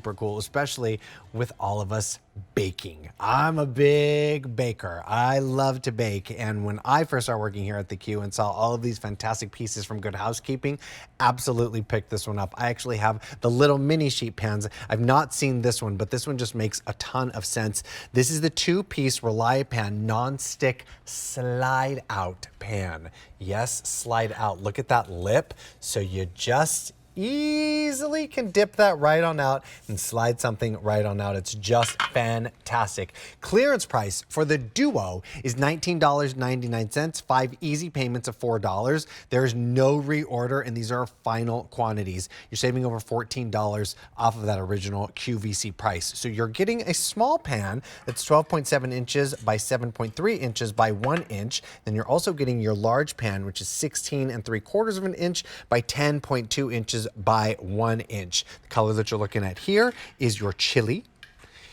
super cool, especially with all of us baking. I'm a big baker. I love to bake. And when I first started working here at the Q and saw all of these fantastic pieces from Good Housekeeping, absolutely picked this one up. I actually have the little mini sheet pans. I've not seen this one, but this one just makes a ton of sense. This is the 2-piece Relia-Pan Nonstick slide out pan. Yes, slide out. Look at that lip. So you just easily can dip that right on out and slide something right on out. It's just fantastic. Clearance price for the Duo is $19.99, 5 easy payments of $4. There's no reorder, and these are final quantities. You're saving over $14 off of that original QVC price. So you're getting a small pan that's 12.7 inches by 7.3 inches by 1 inch. Then you're also getting your large pan, which is 16 3/4 of an inch by 10.2 inches by 1 inch. The color that you're looking at here is your chili.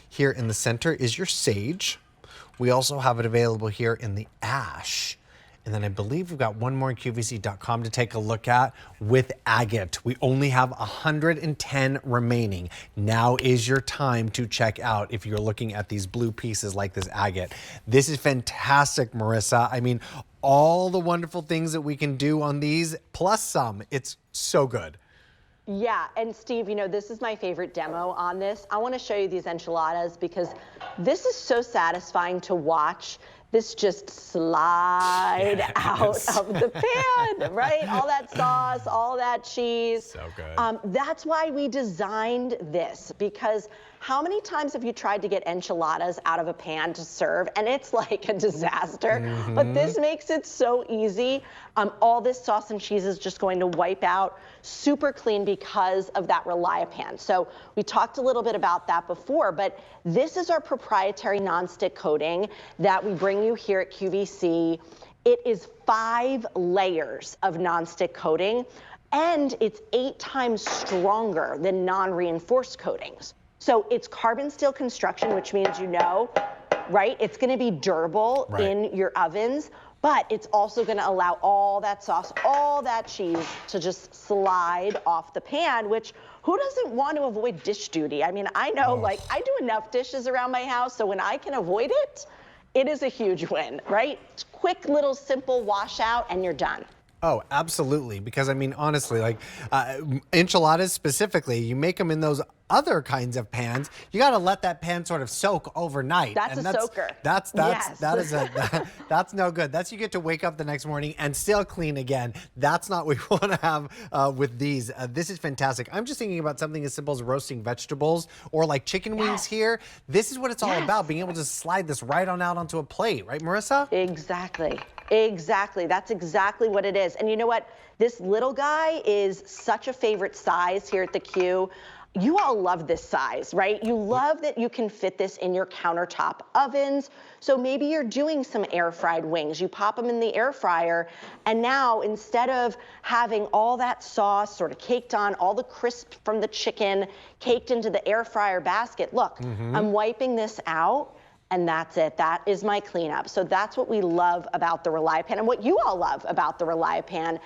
Here in the center is your sage. We also have it available here in the ash. And then I believe we've got one more in QVC.com to take a look at with agate. We only have 110 remaining. Now is your time to check out if you're looking at these blue pieces like this agate. This is fantastic, Marissa. I mean, all the wonderful things that we can do on these, plus some. It's so good. Yeah, and Steve, you know, this is my favorite demo on this. I want to show you these enchiladas because this is so satisfying to watch. This just slide out of the pan, right? All that sauce, all that cheese. So good. That's why we designed this, because how many times have you tried to get enchiladas out of a pan to serve and it's like a disaster? But this makes it so easy. All this sauce and cheese is just going to wipe out super clean because of that Relia-Pan. So we talked a little bit about that before, but this is our proprietary nonstick coating that we bring you here at QVC. It is 5 layers of nonstick coating, and it's 8 times stronger than non-reinforced coatings. So it's carbon steel construction, which means, you know, right, it's gonna be durable in your ovens, but it's also gonna allow all that sauce, all that cheese to just slide off the pan, which who doesn't want to avoid dish duty? I mean, I know, like, I do enough dishes around my house, so when I can avoid it, it is a huge win, right? Quick little simple washout and you're done. Oh, absolutely. Because I mean, honestly, like enchiladas specifically, you make them in those other kinds of pans. You got to let that pan sort of soak overnight. That's a soaker. That's no good. That's you get to wake up the next morning and still clean again. That's not what we want to have with these. This is fantastic. I'm just thinking about something as simple as roasting vegetables or like chicken wings here. This is what it's all about, being able to slide this right on out onto a plate, right, Marissa? Exactly. Exactly. That's exactly what it is. And you know what? This little guy is such a favorite size here at the Q. You all love this size, right? You love that you can fit this in your countertop ovens. So maybe you're doing some air fried wings. You pop them in the air fryer, and now instead of having all that sauce sort of caked on, all the crisp from the chicken caked into the air fryer basket, look, I'm wiping this out. And that's it. That is my cleanup. So that's what we love about the Relia-Pan and what you all love about the Relia-Pan,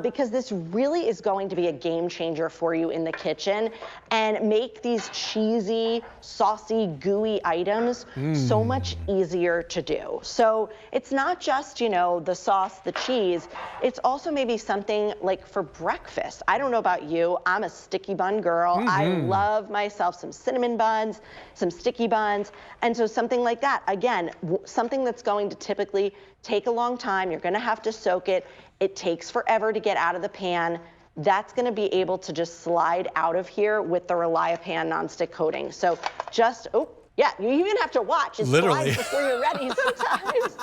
because this really is going to be a game changer for you in the kitchen and make these cheesy, saucy, gooey items so much easier to do. So it's not just, you know, the sauce, the cheese. It's also maybe something like for breakfast. I don't know about you. I'm a sticky bun girl. I love myself some cinnamon buns, some sticky buns. And so something like that, again, something that's going to typically take a long time. You're going to have to soak it. It takes forever to get out of the pan. That's going to be able to just slide out of here with the Relia-Pan nonstick coating. So just, oh, yeah, you even have to watch. It slides before you're ready sometimes.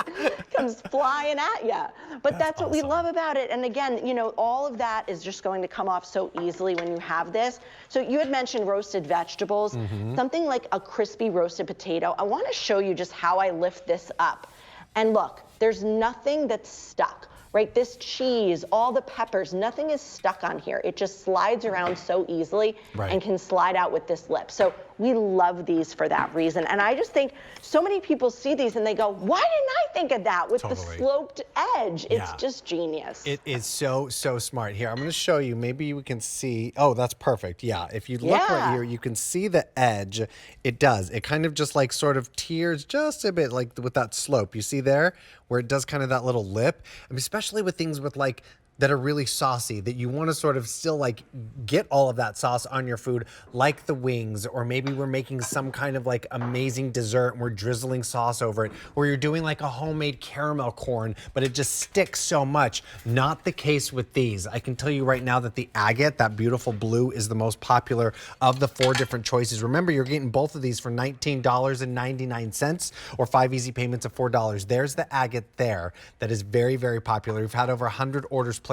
Comes flying at you. But that's what we love about it. And again, you know, all of that is just going to come off so easily when you have this. So you had mentioned roasted vegetables, something like a crispy roasted potato. I want to show you just how I lift this up. And look, there's nothing that's stuck. right? This cheese, all the peppers, nothing is stuck on here. It just slides around so easily and can slide out with this lip. So we love these for that reason. And I just think so many people see these and they go, why didn't I think of that with the sloped edge? It's just genius. It is so smart. Here, I'm going to show you. Maybe we can see. Oh, that's perfect. Yeah, if you look right here, you can see the edge. It does. It kind of just like sort of tears just a bit, like with that slope. You see there where it does kind of that little lip. I mean, especially with things with like that are really saucy, that you want to sort of still like get all of that sauce on your food, like the wings, or maybe we're making some kind of like amazing dessert and we're drizzling sauce over it, or you're doing like a homemade caramel corn, but it just sticks so much. Not the case with these. I can tell you right now that the agate, that beautiful blue, is the most popular of the 4 different choices. Remember, you're getting both of these for $19.99 or 5 easy payments of $4. There's the agate there that is very, very popular. We've had over 100 orders placed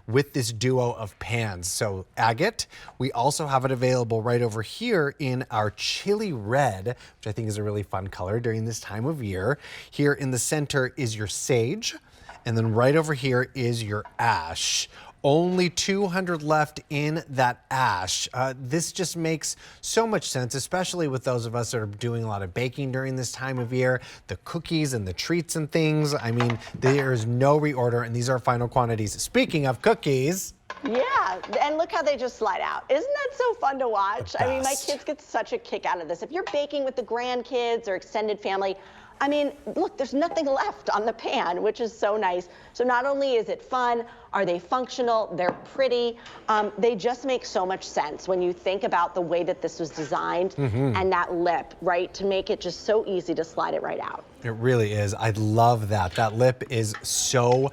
with this duo of pans. So agate, we also have it available right over here in our chili red, which I think is a really fun color during this time of year. Here in the center is your sage, and then right over here is your ash. Only 200 left in that ash. This just makes so much sense, especially with those of us that are doing a lot of baking during this time of year, the cookies and the treats and things. I mean, there is no reorder, and these are final quantities. Speaking of cookies. Yeah, and look how they just slide out. Isn't that so fun to watch? I mean, my kids get such a kick out of this. If you're baking with the grandkids or extended family, I mean, look, there's nothing left on the pan, which is so nice. So not only is it fun, are they functional, they're pretty, they just make so much sense when you think about the way that this was designed and that lip, right, to make it just so easy to slide it right out. It really is. I love that. That lip is so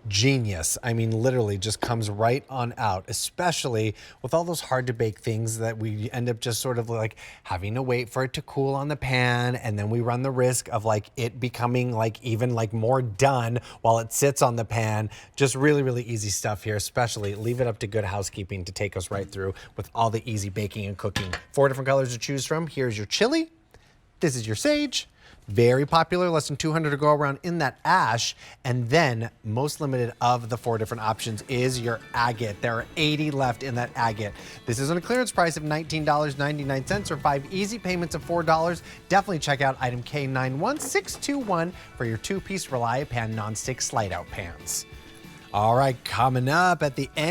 genius. I mean, literally just comes right on out, especially with all those hard to bake things that we end up just sort of like having to wait for it to cool on the pan, and then we run the risk of like it becoming like even like more done while it sits on the pan. Just really, really easy stuff here, especially leave it up to Good Housekeeping to take us right through with all the easy baking and cooking. 4 different colors to choose from. Here's your chili. This is your sage. Very popular, less than 200 to go around in that ash. And then most limited of the 4 different options is your agate. There are 80 left in that agate. This is on a clearance price of $19.99 or 5 easy payments of $4. Definitely check out item K91621 for your 2-piece Relia-Pan Nonstick slide out pans. All right, coming up at the end.